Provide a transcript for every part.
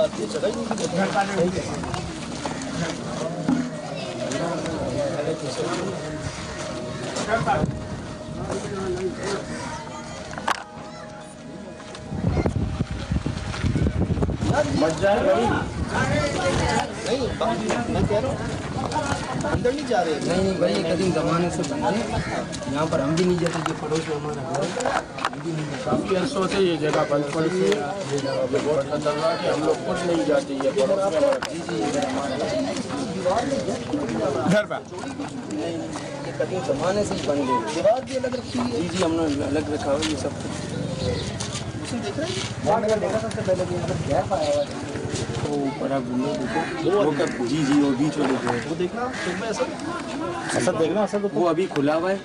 आती है, जगह ही नहीं। मत जाए भाई, नहीं मैं कह रहा हूँ अंदर नहीं जा रहे। नहीं भाई, ये कदीम ज़माने से बंदे यहाँ पर हम भी नहीं जाते, जो पड़ोस में हमारा घर हम भी नहीं जाते। काफ़ी अर्सों से ये जगह बंद पड़ी है, ये जगह पे बहुत खतरनाक है, हम लोग खुद नहीं जाते। ये पड़ोस में घर पर ये कदीम ज़माने से ही बंद है। दीवार भी अलग रखी है। जी हमने अलग रखा हुआ ये सब कुछ। देख रहे हैं, देखा सबसे पहले गैप आया हुआ है वो ऊपर आप देखो, वो कब जी वो बीच वाले जो है वो देखना, तुम्हें ऐसा देखना, ऐसा तो वो अभी खुला हुआ है।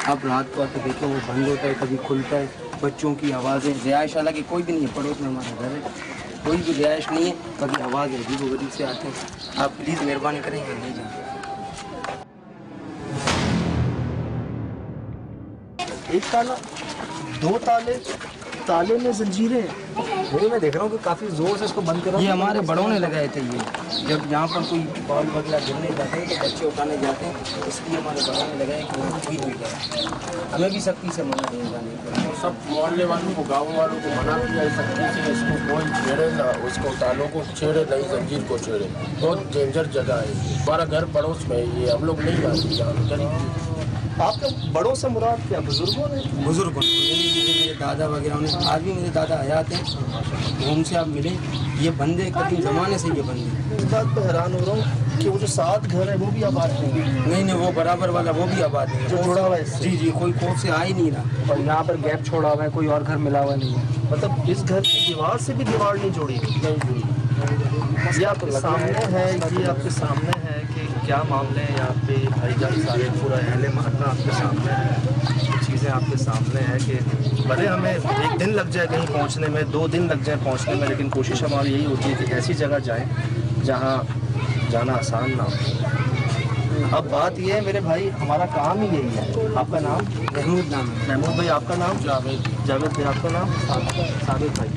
आप रात को आके देखो, वो बंद होता है, कभी खुलता है। बच्चों की आवाज़ें, रिहाइश हालांकि कोई भी नहीं है पड़ोस में, हमारा घर है, कोई भी रिहाइश नहीं है, बाकी आवाज़ है अजीब गरीब से आते हैं। आप प्लीज़ मेहरबानी करेंगे नहीं जाए। एक ताला, दो ताले, ताले में जंजीरें। वही मैं देख रहा हूँ कि काफ़ी ज़ोर से इसको बंद करा। ये हमारे बड़ों ने लगाए थे। ये जब यहाँ पर कोई बॉल वगैरह गिरने जाते हैं तो बच्चे उठाने जाते हैं, इसलिए हमारे बड़ों ने लगाए कि वो ठीक हो जाए। हमें भी सख्ती से मना नहीं जाने का। सब मोहल्ले वालों को, गाँव वालों को मना किया है सख्ती से, इसको कोई छेड़े ना, उसको तालों को छेड़े नहीं, जंजीर को छेड़े। बहुत डेंजर जगह है, हमारा घर पड़ोस में है, ये हम लोग नहीं जाते यहाँ। आपके बड़ों से मुराद क्या, बुजुर्गों ने? बुजुर्गों मेरे दादा वगैरह ने, आज भी मेरे दादा हयात हैं, उनसे आप मिले। ये बंदे कभी ज़माने से ये बंदे। इस बात पर हैरान हो रहा हूँ कि वो जो 7 घर है वो भी आबाद नहीं है। नहीं वो बराबर वाला वो भी आबाद है, जो जुड़ा हुआ है इससे। जी कोई कोर्ट से आ ही नहीं रहा, और यहाँ पर गैप छोड़ा हुआ है, कोई और घर मिला हुआ नहीं है। मतलब इस घर की दीवार से भी दीवार नहीं जोड़ी, नहीं जुड़ी। ये आपके सामने है, ये आपके सामने है कि क्या मामले हैं यहाँ पे। भाईजान सारे पूरा अहले महल्ला आपके सामने है, चीज़ें आपके सामने है कि भले हमें एक दिन लग जाए कहीं पहुँचने में, 2 दिन लग जाए पहुँचने में, लेकिन कोशिश हमारी यही होती है कि ऐसी जगह जाएं जहाँ जाना आसान ना हो। अब बात ये है मेरे भाई, हमारा काम ही यही है। आपका नाम? महमूद नाम है। महमूद भाई, आपका नाम? जावेद। जावेद भाई, आपका नाम? साबित भाई।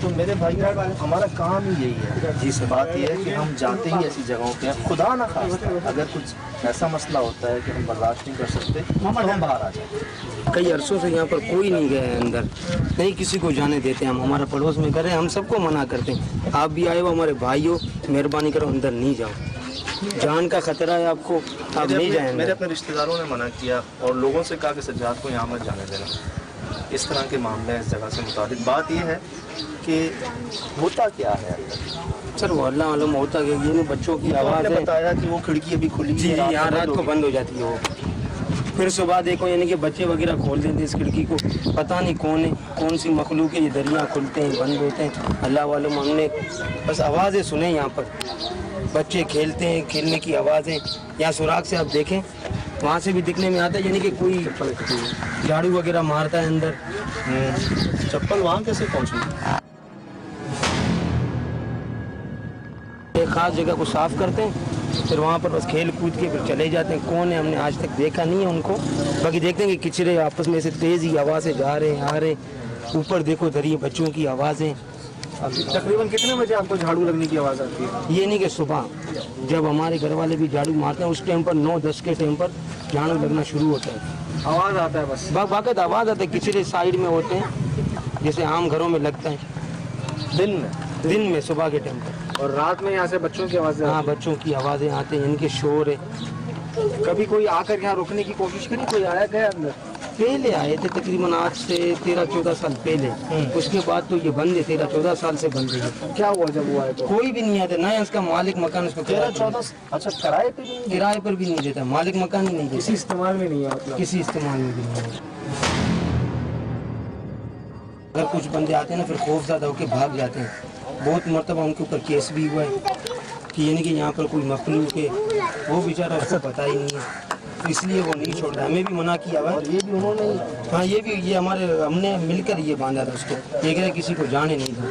तो मेरे भाई हमारा काम ही यही है जी। से बात यह है कि हम जाते ही ऐसी जगहों पे, खुदा ना खास्ता अगर कुछ ऐसा मसला होता है कि हम बर्दाश्त नहीं कर सकते तो हम बाहर आ जाते। कई अरसों से यहाँ पर कोई नहीं गया है अंदर, नहीं किसी को जाने देते हम। हमारा पड़ोस में घर है, हम सबको मना करते हैं। आप भी आए हो हमारे भाइयों, मेहरबानी करो अंदर नहीं जाओ, जान का खतरा है आपको, आप नहीं जाएंगे। मेरे अपने रिश्तेदारों ने मना किया और लोगों से कहा कि सज्जाद को यहाँ मत जाने देना। इस तरह के मामले हैं इस जगह से मुताबिक। बात यह है कि होता क्या है सर, वो अल्लाह मालूम होता है। ये बच्चों की आवाज़ है, बताया कि वो खिड़की अभी खुली जी यहाँ रात को बंद हो जाती है वो, फिर सुबह देखो यानी कि बच्चे वगैरह खोल देते हैं इस खिड़की को। पता नहीं कौन है, कौन सी मखलूक है, ये दरिया खुलते हैं बंद होते हैं, अल्लाह मालूम। हमने बस आवाज़ें सुने यहाँ पर, बच्चे खेलते हैं, खेलने की आवाज़ें। यहाँ सुराख से आप देखें, वहाँ से भी दिखने में आता है यानी कि कोई झाड़ू वगैरह मारता है अंदर। चप्पल वहाँ कैसे पहुँची? एक खास जगह को साफ करते हैं, फिर वहाँ पर बस खेल कूद के फिर चले जाते हैं। कौन है हमने आज तक देखा नहीं है उनको, बाकी देखते हैं कि किचरे आपस में से तेज़ी आवाज़ें जा रहे हैं आ रहे हैं। ऊपर देखो दरिया, बच्चों की आवाज़ें। तकरीबन कितने बजे आपको झाड़ू लगने की आवाज़ आती है? ये नहीं कि सुबह जब हमारे घर वाले भी झाड़ू मारते हैं उस टाइम पर 9-10 के टाइम पर झाड़ू लगना शुरू होता है। आवाज़ आता है बस? बाकायद आवाज़ आता है, किचरे साइड में होते हैं जैसे आम घरों में लगता है। दिन में सुबह के टाइम पर। और रात में यहाँ से बच्चों की आवाज़ें? हाँ, बच्चों की आवाज़ें आती हैं, इनके शोर है। कभी कोई आकर यहाँ रुकने की कोशिश करी? कोई आया गया अंदर? पहले आए थे तकरीबन आज से 13-14 साल पहले, उसके बाद तो ये बंद है, 13-14 साल से बंद है। क्या हुआ जब वो आए तो? कोई भी नहीं आता, ना इसका मालिक मकान उसको 13-14। अच्छा, किराए पे भी? किराए पर भी नहीं देता, मालिक मकान ही नहीं देता, किसी इस्तेमाल में नहीं है मतलब? किसी इस्तेमाल में भी नहीं है। अगर कुछ बंदे आते हैं ना फिर खौफज़दा होकर भाग जाते हैं। बहुत मरतबा उनके ऊपर केस भी हुआ है कि यानी कि यहाँ पर कोई मखलूक है, वो बेचारा उसको पता ही नहीं है। तो इसलिए वो नहीं छोड़ रहा, हमें भी मना किया हुआ। और ये भी उन्होंने, हाँ ये भी, ये हमने मिलकर ये बांधा था उसको, ये कह रहे किसी को जाने नहीं था।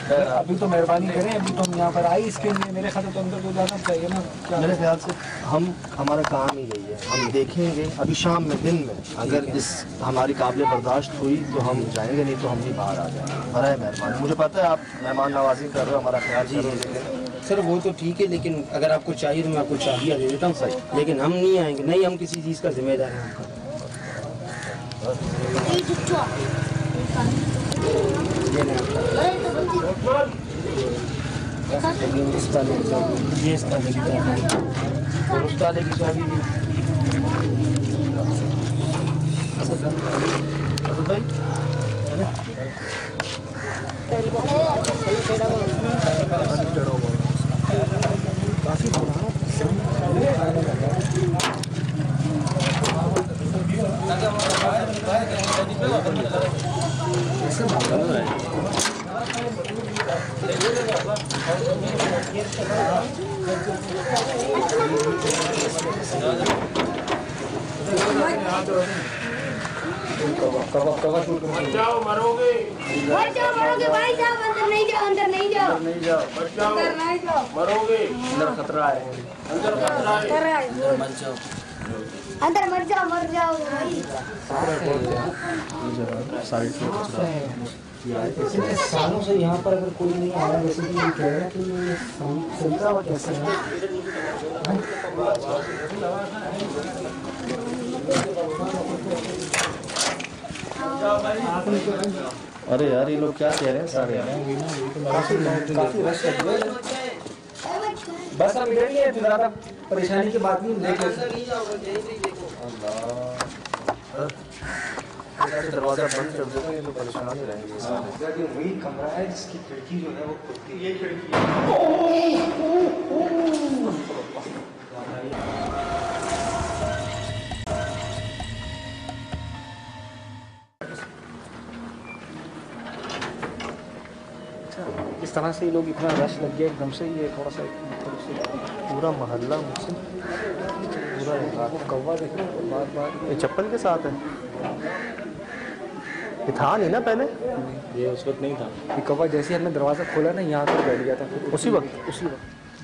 अभी तो मेहरबानी करें, अभी तो हम यहाँ पर आई इसके लिए, मेरे ख्याल तो अंदर तो जाना चाहिए ना। क्या मेरे ख्याल से हमारा काम ही यही है, हम देखेंगे अभी शाम में, दिन में अगर इस हमारी काबिल बर्दाश्त हुई तो हम जाएंगे, नहीं तो हम भी बाहर आ जाएंगे। बड़ा मेहरबानी, मुझे पता है आप मेहमान नवाजी कर रहे हो, हमारा ख्याल जी, लेकिन सर वो तो ठीक है, लेकिन अगर आपको चाहिए तो मैं आपको चाबियाँ दे देता हूँ सर, लेकिन हम नहीं आएंगे, नहीं हम किसी चीज़ का जिम्मेदार हैं आपका। ये नहीं आपका, इस ताले की चाबी, ये इस ताले की चाबी, और उस ताले की चाबी भी। असद भाई जाओ मरोगे, मरोगे भाई साहब, अंदर नहीं जाओ, अंदर नहीं जाओ, मत जाओ, अंदर नहीं जाओ, मरोगे, अंदर खतरा है, अंदर खतरा है। अंदर मर जाओ, मर जाओ भाई। साइड से खतरा है। इतने सालों से यहाँ पर अगर कोई नहीं आया, वैसे भी ये कह रहा है कि ये चलता हुआ कैसे है। अरे यार ये लोग क्या कह रहे हैं सारे, काफी रश है, बस अब इधर ही है, ज़्यादा परेशानी की बात नहीं, देख लेते। दरवाजा बंद कर देते हैं तो परेशान ही रहेंगे सारे। वही कमरा है जिसकी खिड़की जो है वो खुलती है, ये खिड़की है। इस तरह से ये लोग, इतना रश लग गया एकदम से, ये थोड़ा सा पूरा मोहल्ला मुझसे पूरा कौवा देख रहे हो, बार बार ये चप्पल के साथ है, ये था नहीं ना पहले, ये उस वक्त नहीं था। ये कौवा जैसे ही हमने दरवाज़ा खोला ना, यहाँ पर बैठ गया था, उसी वक्त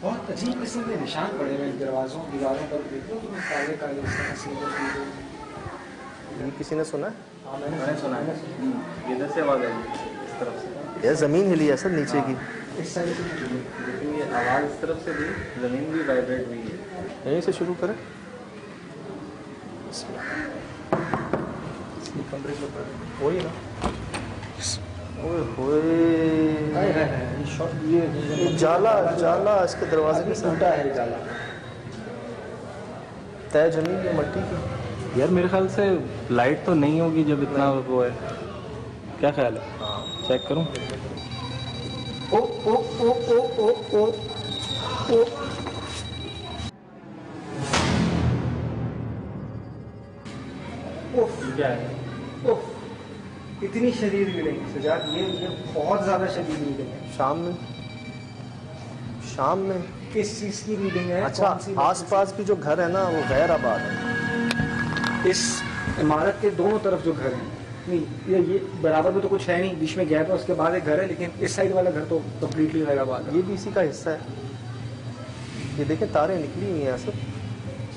बहुत अजीब किस्म के निशान पड़े हुए दरवाज़ों दीवारों पर, देखो तो काले काले इस तरह से। ये किसी ने सुना है? हाँ मैंने सुना है, इधर से आवाज़ आई इस तरफ से, यार ज़मीन हिली है सर नीचे की, इस साइड से लेकिन ये आवाज़ इस तरफ से दी, ज़मीन भी वाइब्रेट हुई है। यहीं से शुरू करें। वही ना, ओए होए, ये जाला जाला इसके दरवाजे के साथ है जाला। तय जमीन है मट्टी की। यार मेरे ख्याल से लाइट तो नहीं होगी जब इतना वो है, क्या ख्याल है? चेक करूं? ओ ओ ओ ओ ओ ओ ओ क्या है? ओह, इतनी शदीद रीडिंग सजाद, ये बहुत ज़्यादा शदीद रीडिंग है। शाम में किस चीज़ की रीडिंग है? अच्छा, कौन सी आसपास की जो घर है ना वो गैर आबाद है। इस इमारत के दोनों तरफ जो घर हैं, नहीं ये बराबर में तो कुछ है नहीं, बीच में गैप है, उसके बाद एक घर है, लेकिन इस साइड वाला घर तो कम्प्लीटली गैर आबाद है। ये भी इसी का हिस्सा है। ये देखें तारे निकली हुई हैं सब,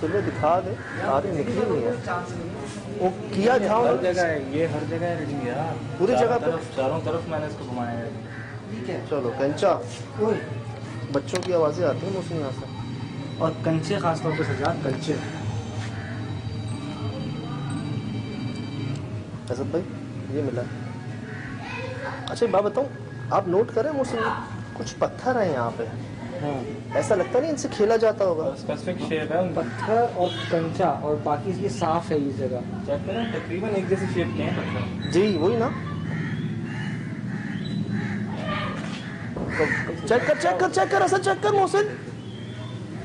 सुबह दिखा दे, तारे निकली हुई हैं। वो किया था हर जगह है, ये हर जगह है रीडिंग यार, पूरी जगह पे। चारों तरफ मैंने इसको घुमाया है। ठीक है। चलो कंचा, ओए, बच्चों की आवाज़ें आती हैं मुझसे यहाँ से। और कंचे खासतौर पर सजाद, कंचे। असद भाई ये मिला। अच्छा एक बात बताऊँ, आप नोट करें मुझसे, कुछ पत्थर हैं यहाँ पे, हाँ, ऐसा लगता नहीं इनसे खेला जाता होगा। स्पेसिफिक शेप है उनका, पत्थर और कंचा, और बाकी ये साफ है ये जगह। चेक करें, तकरीबन एक जैसी शेप के हैं पत्थर। जी वही ना, चेक कर असद, चेक कर मोहसिन,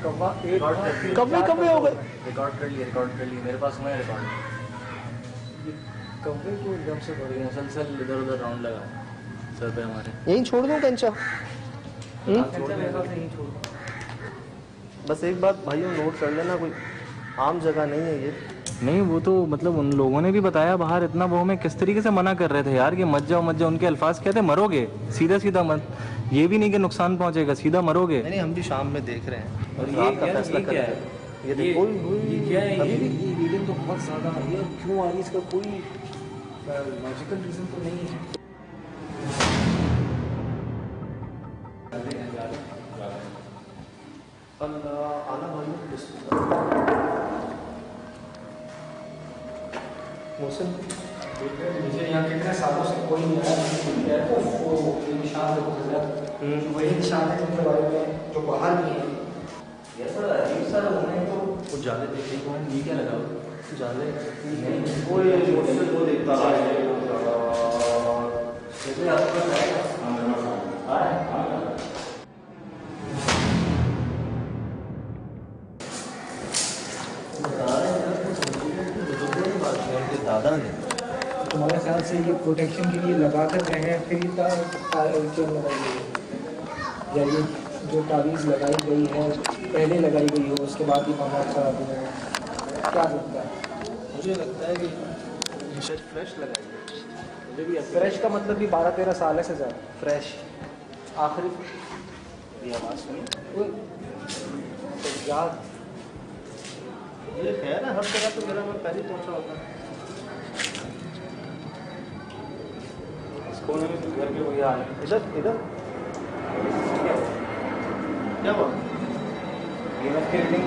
कौवा एक कब्बे हो गए। रिकॉर्ड कर लिए, मेरे पास हुआ है रिकॉर्ड। कौवे को एकदम से बड़ी मुसलसल इधर उधर राउंड लगा सर पे हमारे। यहीं छोड़ दूँ कंचा? कंचा मेरे पास नहीं छोड़। बस एक बात भाइयों नोट कर लेना, कोई आम जगह नहीं है ये। नहीं वो तो मतलब उन लोगों ने भी बताया बाहर इतना, वो हमें किस तरीके से मना कर रहे थे यार कि मत जाओ मत जाओ। उनके अल्फाज क्या थे, मरोगे सीधा सीधा मत, ये भी नहीं कि नुकसान पहुंचेगा, सीधा मरोगे। नहीं हम भी शाम में देख रहे हैं और ये रात का क्या- फैसला ये कर क्या रहे है? हैं। ये देखो ये क्या है? अभी ये भी ये रीडिंग तो बहुत ज़्यादा आ रही है, क्यों आ रही है इसका कोई लॉजिकल रीज़न तो नहीं है। अल्लाह आना भाई मौसम मुझे यहाँ कितने सालों से कोई नहीं आया, वो निशान देखो हजरत, वही निशान है जिनके बारे में जो बाहर भी है। ये थोड़ा अजीब सा होना है तो वो जाले देखिए कौन ये क्या लगा जाले वो ये मोटर वो देखता है जैसे आपका दादा ने तुम्हारे ख्याल से ये प्रोटेक्शन के लिए लगा कर गए हैं, फिर क्यों लगाई गई है, या ये जो तावीज़ लगाई गई है पहले लगाई गई हो उसके बाद ही मामला खराब हुआ है, क्या लगता है? मुझे लगता है कि ये शायद फ्रेश लगाई है। मुझे भी ऐसा फ्रेश का मतलब भी 12-13 साल है से ज़्यादा फ्रेश। आखिरी ये आवाज़ सुनी याद ये है ना, हर जगह तो मेरा मैं पहले पहुंचा होता है। कोने में घर के भैया आए, इधर इधर क्या हुआ? ये मत के रिंग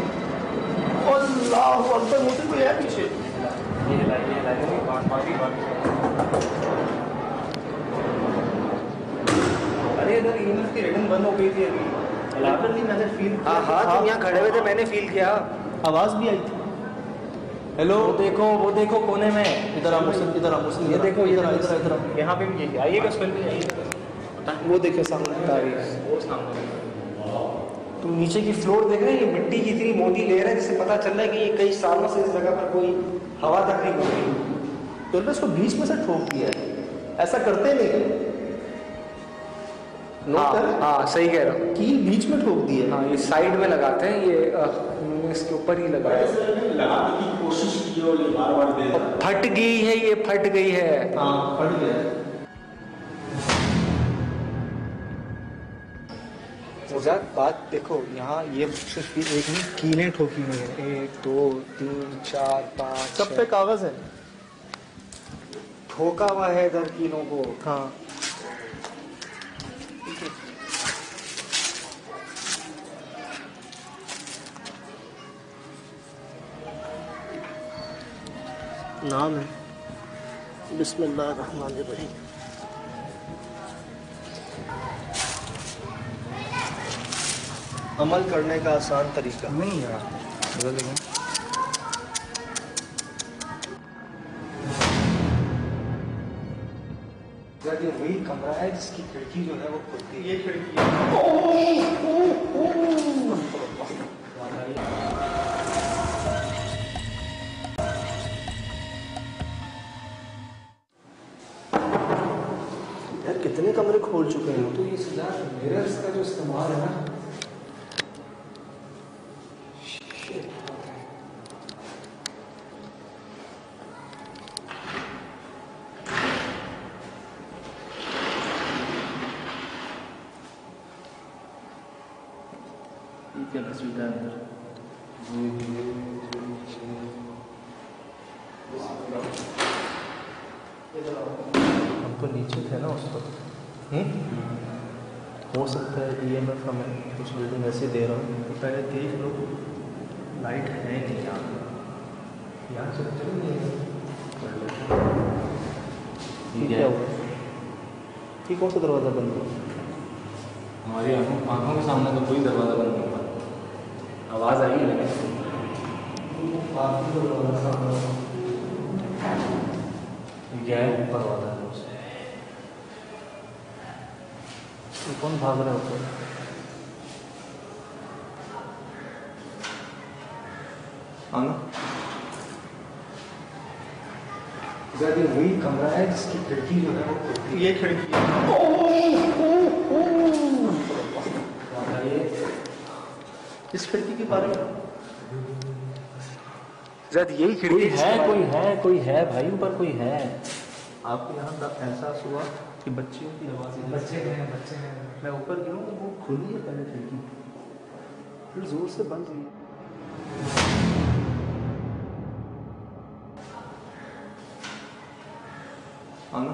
अल्लाह अकबर, मुझे कोई है पीछे। ये लाइए बाकी अरे इधर ईमेल की रिटर्न बंद हो गई थी अभी। लिटरली मैंने फील हाँ हाँ, तुम यहाँ खड़े हुए थे, मैंने फील किया। आवाज़ भी आई थी। हेलो वो देखो कोने में, इधर आओ मुस्लिम, इधर आओ मुस्लिम, ये देखो, ये इधर आओ, देखो। इधर आओ। यहाँ पे भी यही आइएगा उस फिल्म में आइए। वो देखो सामने तावीज़, वो सामने तुम नीचे की फ्लोर देख रहे हैं, ये मिट्टी की इतनी मोटी लेयर है जिससे पता चल रहा है कि ये कई सालों से इस जगह पर कोई हवा तक नहीं गुजरी। तो इसको बीच में से ठोक दिया है, ऐसा करते नहीं। नोट कर, हाँ सही कह रहा हूँ। कील बीच में ठोक दी है। हाँ ये साइड में लगाते हैं, ये उन्होंने इसके ऊपर ही लगाया। लगाने की कोशिश की और ये बार बार दे रहा है। फट गई है, ये फट गई है। हाँ फट गया। मुझे बात देखो, यहाँ ये सिर्फ एक नहीं कीलें ठोकी हुई हैं, 1 2 3 4 5 सब पे कागज है। ठोका हुआ है इधर कीलों को। हाँ नाम है बिस्मिल्लाहिर्रहमानिर्रहीम। अमल करने का आसान तरीका। नहीं यार, बदल देंगे। ये वही कमरा है जिसकी खिड़की जो है वो खुलती है। ये खिड़की यार कितने कमरे खोल चुके हैं। तो ये सजा मिरर्स का जो इस्तेमाल है ना, क्या तस्वीर है अंदर? हम तो नीचे थे ना उस वक्त। हो सकता है EMF हमें कुछ रीडिंग ऐसे दे रहा हूँ। तो पहले देख लो, लाइट है नहीं यहाँ से चल नहीं है। ये क्या हुआ? ये कौन सा दरवाज़ा बंद हुआ? हमारी आंखों के सामने तो कोई दरवाजा बंद नहीं हुआ, आवाज़ आई है लेकिन क्या है ऊपर वाला है उससे। ये कौन भाग रहा है ऊपर? आना। ये वही कमरा है जिसकी खिड़की जो है वो खुलती है। ये खिड़की है। इस खिड़की के बारे में जब यही खिड़की कोई है भाई, ऊपर कोई है। आपको यहाँ एहसास हुआ कि बच्चियों की आवाज़ बच्चे हैं। मैं ऊपर गिरूँ तो वो खुली है पहले खिड़की, फिर जोर से बंद हुई। आना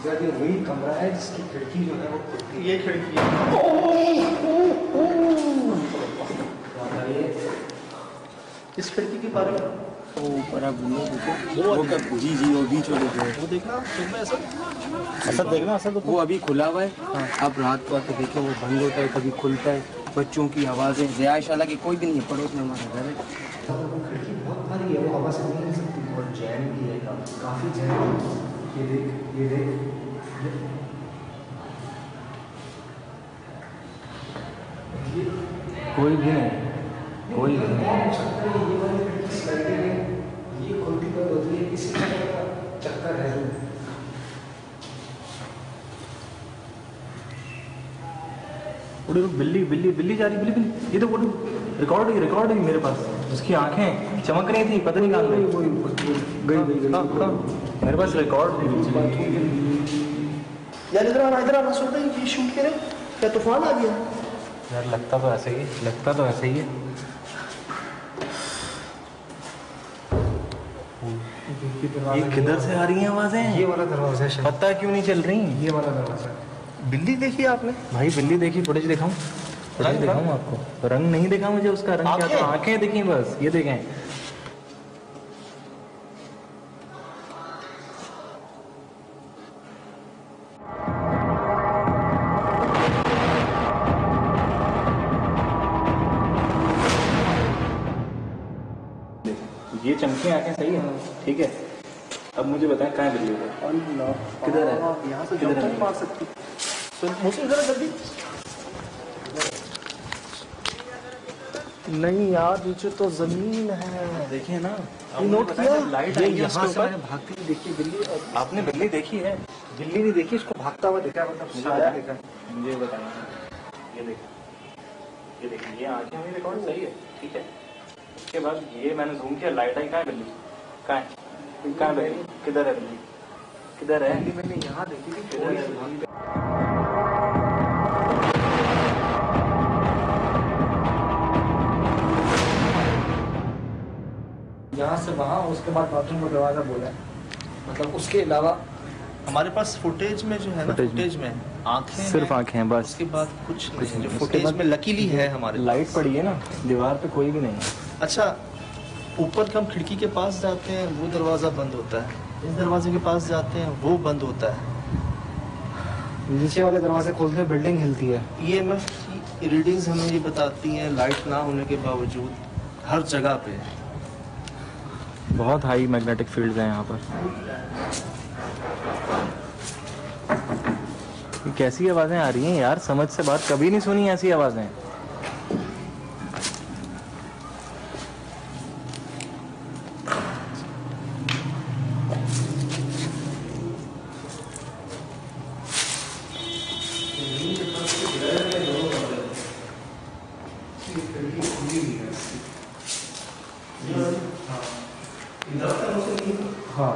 जब ये वही कमरा है जिसकी खिड़की जो है वो खुलती है। ये खिड़की है। इस खिड़की के बारे में वो ऊपर आप वो कब जी वो बीच वाले जो है वो देखना तुमने ऐसा असर देखना असर तो वो अभी खुला हुआ है। आप रात को आके देखें वो बंद होता है कभी खुलता है। बच्चों की आवाज़ें रिहायश हालांकि कोई भी नहीं है, पड़ोस में हमारा घर है। वो खिड़की बहुत भारी है, वो हवा से नहीं हिल सकती और जैन भी है काफ़ी जैन है। ये देख कोई भी नहीं। ये वाली खिड़की स्लाइडिंग है, ये खुलती बंद होती है, इसी तरह का चक्कर है। उड़े बिल्ली जा रही, बिल्ली ये तो वो रिकॉर्ड हुई मेरे पास। उसकी आंखें चमक रही थी, पता नहीं कहाँ गई। मेरे पास रिकॉर्ड यार इधर आना सुन रहे ये शूट करे क्या तूफान आ गया यार। लगता तो ऐसे ही है। ये किधर से आ रही हैं आवाजें? ये वाला दरवाजा है, पता क्यों नहीं चल रही? ये वाला दरवाजा। बिल्ली देखी आपने? भाई बिल्ली देखी, फुटेज दिखाऊं आपको? रंग नहीं देखा मुझे उसका, रंग क्या था? आंखें दिखी बस, ये देखें। ये चमकी आंखें सही है, ठीक है। अब मुझे बताएं कहाँ है बिल्ली? किधर है? यहाँ से जंप नहीं मार सकती। सुन मुझे इधर जल्दी। नहीं यार नीचे तो जमीन है। देखिए ना, नोट किया? लाइट आई है यहाँ से मैंने भागती हुई देखी बिल्ली। आपने बिल्ली देखी है? बिल्ली नहीं देखी, इसको भागता हुआ देखा, मतलब साया देखा। मुझे बताइए, ये देखिए, ये आंखें मेरी रिकॉर्ड सही है, ठीक है। उसके बाद ये मैंने जूम किया, लाइट आई, कहाँ है बिल्ली? कहाँ है बिल्ली? किधर है बिल्ली? किधर है? मैंने यहाँ देखी थी, किधर है बिल्ली? यहाँ से वहाँ, उसके बाद बाथरूम का दरवाजा बोला है। मतलब उसके अलावा हमारे पास फुटेज में जो है ना, फुटेज में आंखें सिर्फ आंखें हैं बस। उसके बाद कुछ नहीं। जो फुटेज में लकीली है हमारे लाइट पड़ी है ना दीवार पे, कोई भी नहीं है। अच्छा ऊपर हम खिड़की के पास जाते हैं वो दरवाज़ा बंद होता है, इस दरवाजे के पास जाते हैं वो बंद होता है। नीचे वाले दरवाजे खोलते हैं, बिल्डिंग हिलती है। EMF की रीडिंग्स हमें ये बताती हैं लाइट ना होने के बावजूद हर जगह पे। बहुत हाई मैग्नेटिक फील्ड्स हैं यहाँ पर। ये कैसी आवाजें आ रही हैं यार, समझ से बात, कभी नहीं सुनी ऐसी आवाजें। हाँ,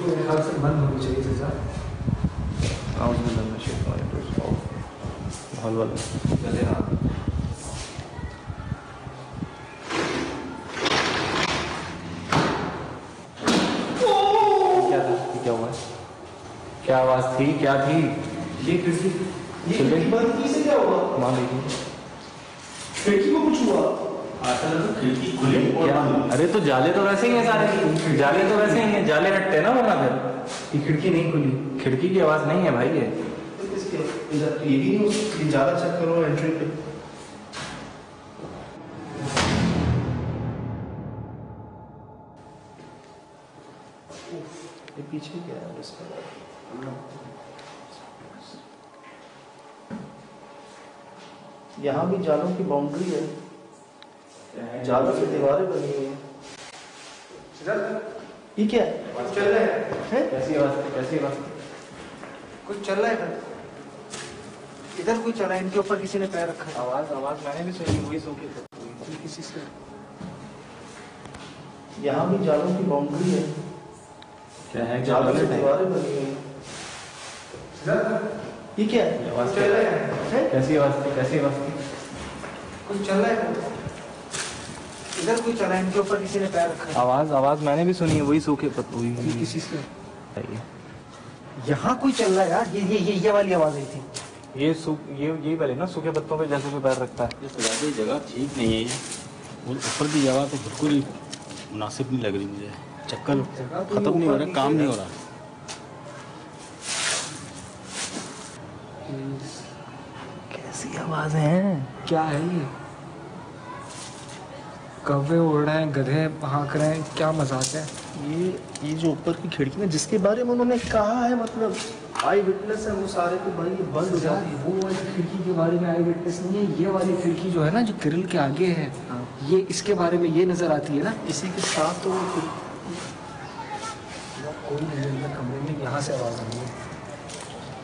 मेरे ख्याल से बंद होनी चाहिए थी सर। हॉल वाला क्या हुआ? क्या आवाज थी? क्या थी? ये खिड़की बंद की से क्या हुआ? मान लीजिए खिड़की में कुछ हुआ? खिड़की खुली क्या? अरे तो जाले तो वैसे ही हैं सारे, जाले तो वैसे ही हैं, जाले हटते हैं ना वरना फिर। ये खिड़की नहीं खुली, खिड़की की आवाज नहीं है भाई ये। इधर ये भी नहीं, ज़्यादा चेक करो एंट्री पे। ये पीछे क्या है इसका? यहाँ भी जालों की बाउंड्री है, जालों से दीवारें बनी हुई हैं। ये क्या है? चल रहा है? कैसी आवाज? कैसी आवाज? कुछ चल रहा है। इधर कोई चला, इनके ऊपर किसी ने पैर रखा है। आवाज मैंने भी सुनी, वही सो के किसी से यहाँ भी जालों की बाउंड्री है, क्या है, जालों से दीवारें बनी हुई हैं। ये क्या है? आवाज चल रहा है, कैसी आवाज थी, कैसी आवाज थी? कुछ चल रहा है, इधर कोई चला, इनके ऊपर किसी ने पैर रखा है। आवाज मैंने भी सुनी है, वही सूखे पत्ते ये किसी से यहाँ कोई चल रहा है यार, ये वाली आवाज आई थी। ये वाले ना सूखे पत्तों पे जैसे कोई पैर रखता है। ये जगह ठीक नहीं है ये, और ऊपर की जगह तो बिल्कुल ही मुनासिब नहीं लग रही मुझे। चक्कर खत्म नहीं हो रहा, काम नहीं हो रहा। कैसी आवाज है, क्या है ये? कौवे उड़ रहे हैं, गधे भाग रहे हैं, क्या मजाक है? ये जो ऊपर की खिड़की है जिसके बारे में उन्होंने कहा है, मतलब आई विटनेस है वो सारे, तो भाई ये बंद हो जाती है। वो वाली खिड़की के बारे में आई विटनेस नहीं है, ये वाली खिड़की जो है ना, जो ग्रिल के आगे है, ये इसके बारे में ये नजर आती है ना। इसी के साथ तो कोई नहीं अंदर कमरे में, यहाँ से आवाज आ रही है।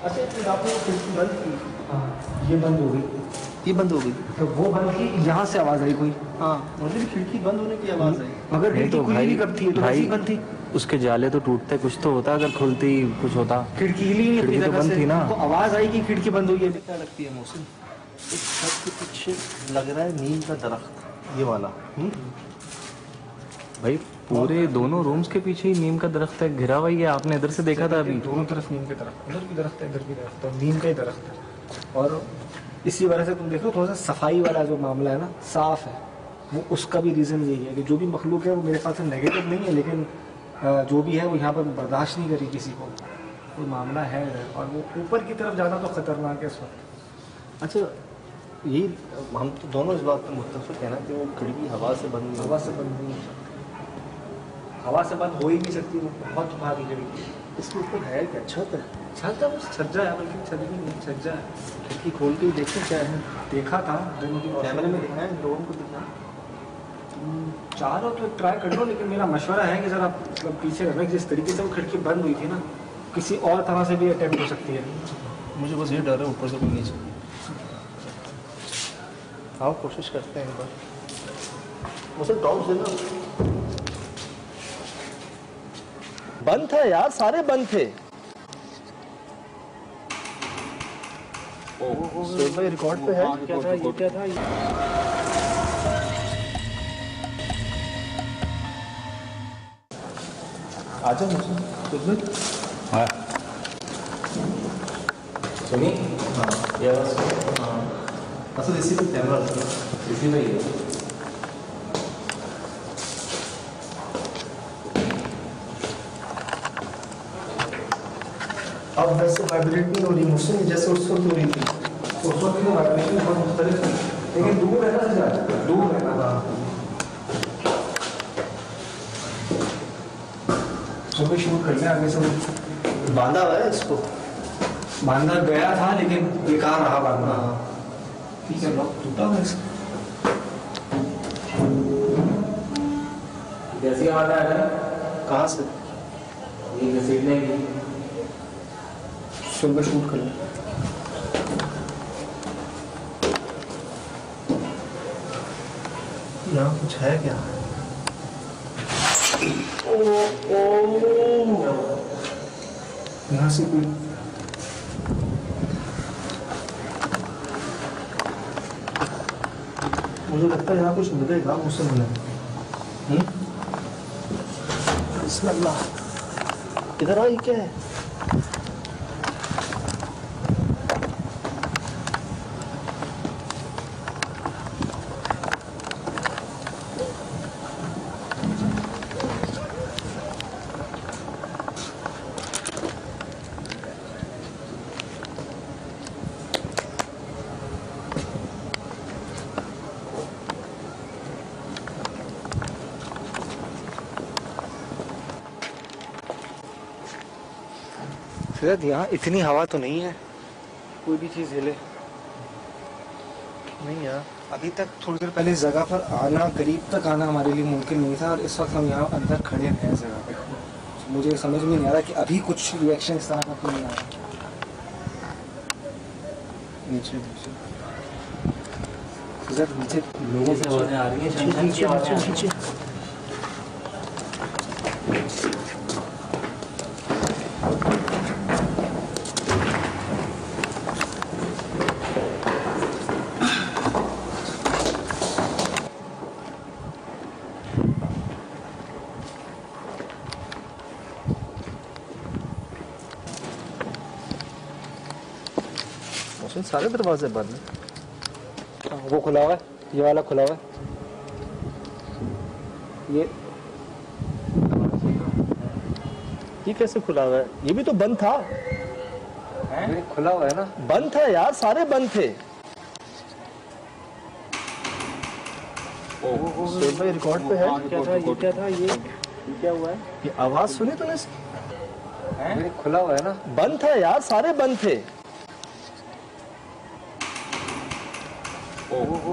अच्छा फिर आपने वो खिड़की बंद की? हाँ, ये बंद हो गई, ये बंद हो गई। तो वो बंद की, यहाँ से आवाज आई कोई। हाँ मुझे भी खिड़की बंद होने की आवाज़ आई। मगर खिड़की खुली नहीं कब थी, तो भाई बंद थी। उसके जाले तो टूटते, कुछ तो होता, अगर खुलती कुछ होता। खिड़की हिली नहीं अपनी खिड़की तो जगह बंद से, थी ना। तो आवाज आई कि खिड़की बंद हुई है। क्या लगती है मौसम? इस छत के पीछे लग रहा है नीम का दरख्त, ये वाला। भाई पूरे दोनों रूम्स के पीछे ही नीम का दरख्त है, घिरा हुआ ही है। आपने इधर से देखा था अभी? दोनों तरफ नीम के दरख्त, उधर भी दरख्त है, इधर भी दरख्त है, नीम का ही दरख्त है। और इसी वजह से तुम देखो, थोड़ा सा सफाई वाला जो मामला है ना, साफ है, वो उसका भी रीज़न यही है कि जो भी मखलूक है वो मेरे ख्याल से नेगेटिव नहीं है, लेकिन जो भी है वो यहाँ पर बर्दाश्त नहीं करी किसी को, कोई मामला है। और वो ऊपर की तरफ जाना तो ख़तरनाक है इस वक्त। अच्छा यही हम तो दोनों इस बात पर मुत्तफ़िक़ है ना कि वो खिड़की हवा से बंद नहीं, हवा से बंद नहीं हो सकती, हवा से बंद हो ही नहीं सकती, वो बहुत भारी खिड़की। इसके ऊपर है क्या? छत है? छत है, बस छज्जा है, बल्कि छत भी नहीं, छज्जा है। खिड़की खोल के देखते क्या है? देखा था दोनों की कैमरे में दिखाएं लोगों को, दिखाएं। चाहो तो ट्राई कर लो, लेकिन मेरा मशवरा है कि ज़रा मतलब पीछे रहना। जिस तरीके से वो खिड़की बंद हुई थी ना, किसी और तरह से भी अटैम्प्ट हो सकती है। मुझे बस ये डर है ऊपर से कोई नीचे। आओ कोशिश करते हैं एक बार। मुझे टॉर्च देना। बंद था यार, सारे बंद थे। शोएब भाई रिकॉर्ड पे है? क्या था ये, क्या था ये? आजा मुझे हाँ सुनी। हाँ ये आवाज़। हाँ असल इसी पे कैमरा इसी में ही है। अब वैसे वाइब्रेट नहीं हो रही मुझसे, जैसे उस वक्त हो रही थी। उस वक्त की वाइब्रेशन बहुत मुख्तलिफ थी, लेकिन दूर है ना, ज़्यादा दूर है ना। सुबह शुरू कर लिया आगे से। बांधा हुआ है इसको? बांधा गया था लेकिन बेकार रहा बांधना। ठीक है, लॉक टूटा हुआ इसका। जैसी आवाज आ रहा है, कहाँ से? ये घसीटने की। सुबह शूट कर लिया। यहाँ कुछ है क्या? यहाँ से कोई मुझे लगता है यहाँ कुछ मिलेगा मुझसे मिले। बिस्मिल्लाह, इधर आई क्या है? फिर यहाँ इतनी हवा तो नहीं है, कोई भी चीज़ हिले नहीं यार, अभी तक। थोड़ी देर पहले इस जगह पर आना, करीब तक आना हमारे लिए मुमकिन नहीं था, और इस वक्त हम यहाँ अंदर खड़े हैं इस जगह पे। मुझे समझ में नहीं आ रहा कि अभी कुछ रिएक्शन इस तरह का क्यों नहीं आ रहा। नीचे सर नीचे लोगों से आवाज़ें आ रही हैं, नीचे सारे दरवाजे बंद हैं। वो खुला हुआ है, ये वाला खुला हुआ है, ये कैसे खुला हुआ है? ये भी तो बंद था। ये खुला हुआ है ना। बंद था यार, सारे बंद थे। सोहेल भाई रिकॉर्ड पे है। क्या था ये, क्या था ये क्या हुआ है? ये आवाज सुनी तूने? ये खुला हुआ है ना। बंद था यार, सारे बंद थे।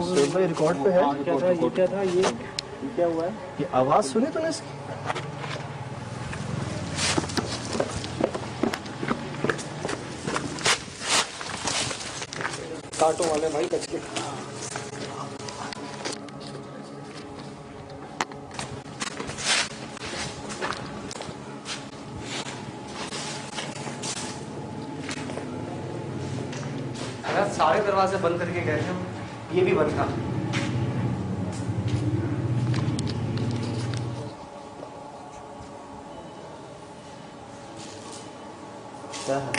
सोहेल भाई रिकॉर्ड पे है। क्या था ये, क्या था ये क्या हुआ है? ये आवाज सुनी तूने? कांटों वाले भाई बच के। सारे दरवाजे बंद करके गए थे, ये भी बंद था। क्या है?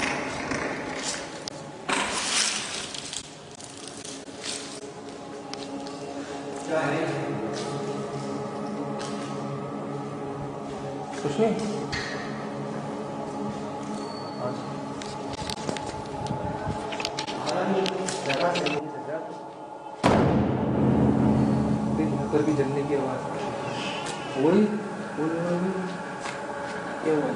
क्या है? कुछ नहीं। ऊपर भी जलने की आवाज। वही क्या हुआ?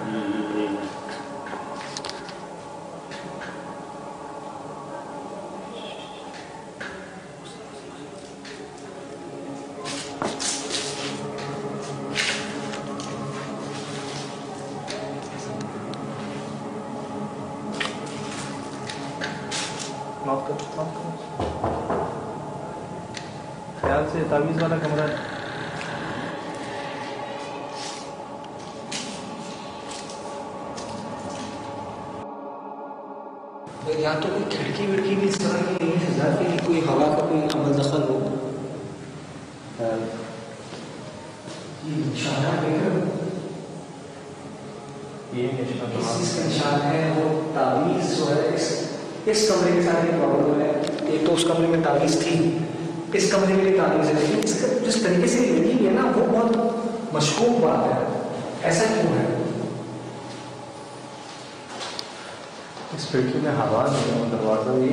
ख्याल से तावीज़ वाला कमरा है। यहाँ तो कोई खिड़की विड़की भी इस तरह की नहीं है सर, कि कोई हवा का कोई अमल दखल हो। ये निशान है, ये निशान इस चीज़ का निशान है। वो तावीज़ जो है इस कमरे के साथ एक प्रॉब्लम है। एक तो उस कमरे में तावीज़ थी, इस कमरे में भी तावीज़ है, लेकिन इसका जिस तरीके से लगी है ना, वो बहुत मशकूक बात है। ऐसा क्यों है? इस खिड़की में हवा नहीं है, दरवाज़ा भी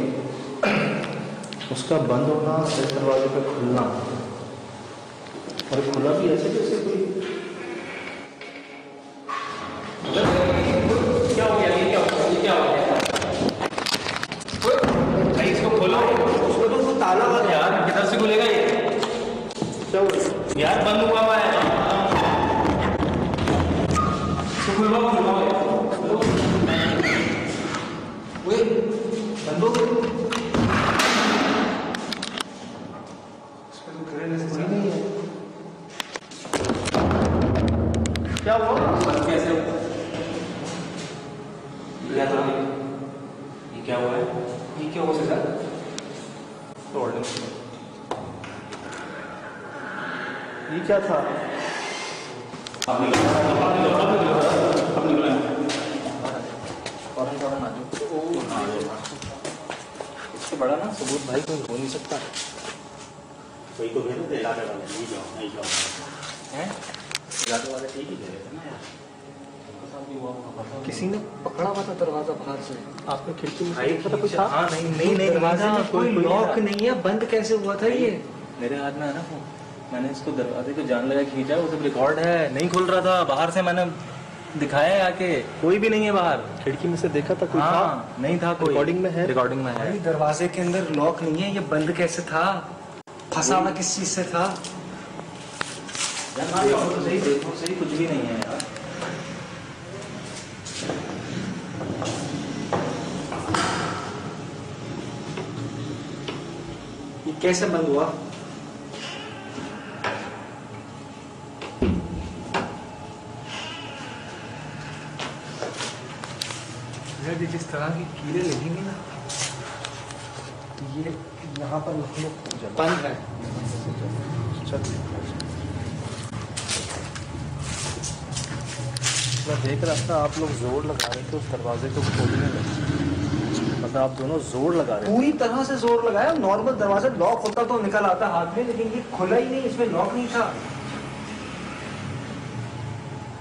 उसका बंद होना, इस दरवाजे का खुलना, और खुला भी ऐसे जैसे कोई क्या हो गया? ये क्या हो गया? ये क्या हो गया? भाई इसको खोलो, उसको तो ताला लगा यार, किधर से खुलेगा ये? यार बंद हुआ है। इसको खुलवाओ, खुलवाओ। बंद हो गई। क्या हुआ? बंद कैसे हुआ? क्या था? ये क्या हुआ है? ये क्या हुआ सर? तोड़ दो। ये क्या था? इससे बड़ा ना सबूत भाई कोई हो नहीं सकता। कोई तो भेजो, इलाके वाले नहीं जाओ, नहीं जाओ हैं? इलाके वाले ठीक ही दे रहे थे ना यार। किसी ने पकड़ा हुआ था दरवाजा बाहर से। आपने खिड़की में भाई पता कुछ था? हाँ नहीं दरवाजे में कोई लॉक नहीं है, बंद कैसे हुआ था ये? मेरे हाथ में है ना फोन, मैंने इसको दरवाजे को जान लगा खींचा, वो सब रिकॉर्ड है। नहीं खुल रहा था, बाहर से मैंने दिखाया है आके, कोई भी नहीं है बाहर। खिड़की में से देखा था कोई? हाँ नहीं था कोई। रिकॉर्डिंग में है? रिकॉर्डिंग में है। दरवाजे के अंदर लॉक नहीं है, ये बंद कैसे था? फंसा हुआ किस चीज से था? देखो सही कुछ भी नहीं है यार। कैसे बंद हुआ? यदि जिस तरह की कीड़े लगेंगे ना, ये यहाँ पर बंद है। मैं देख रहा था आप लोग जोर लगा रहे थे उस दरवाजे को खोलने में, मतलब आप दोनों जोर लगा रहे थे। पूरी तरह से जोर लगाया। नॉर्मल दरवाजा लॉक होता तो निकल आता हाथ में, लेकिन ये खुला ही नहीं, इसमें लॉक नहीं था।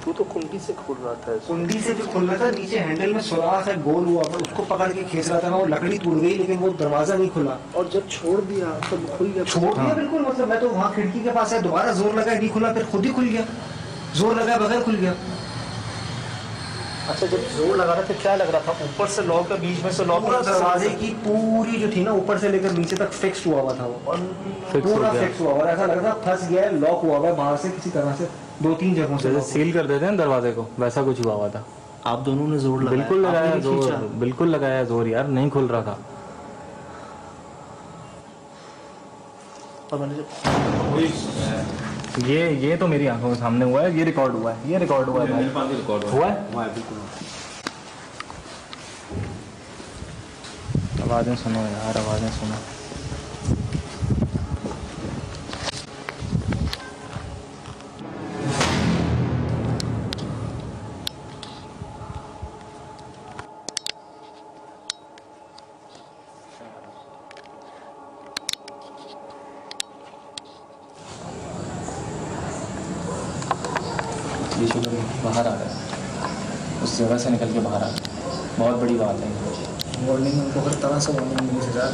तू तो कुंडी से खोल रहा था इसको। कुंडी से भी खुल रहा था, नीचे हैंडल में सुराख है, गोल हुआ था, उसको पकड़ के खींच रहा था मैं, वो लकड़ी टूट गई लेकिन वो दरवाजा नहीं खुला। और जब छोड़ दिया तब खुल गया। छोड़ दिया बिल्कुल, मतलब मैं तो वहाँ खिड़की के पास है, दोबारा जोर लगाया नहीं खुला, फिर खुद ही खुल गया। जोर लगाया बगैर खुल गया। अच्छा, जब जोर लगा रहे थे क्या लग रहा था? ऊपर से लॉक है, बीच में से लॉक। पूरा दरवाजे की पूरी जो थी ना, ऊपर से लेकर नीचे तक फिक्स हुआ हुआ था वो, पूरा फिक्स हुआ हुआ, ऐसा लग रहा था फंस गया है, लॉक हुआ हुआ है बाहर से किसी तरह से, 2-3 जगहों से। जैसे सील कर देते हैं दरवाजे को, वैसा कुछ हुआ हुआ था। आप दोनों ने जोर लगाया? बिल्कुल लगाया आपने जोर, खींचा? बिल्कुल लगाया जोर यार, नहीं खुल रहा था। और मैंने जब ये तो मेरी आंखों के सामने हुआ है, ये रिकॉर्ड हुआ है, ये रिकॉर्ड हुआ है भाई। रिकॉर्ड हुआ है? हुआ है, बिल्कुल। आवाज़ें सुनो यार, आवाज़ें सुनो। ये शुगर बाहर आ रहा है, उस जगह से निकल के बाहर आ रहा है। बहुत बड़ी बात है। वार्निंग उनको हर तरह से वार्निंग मिली सजा।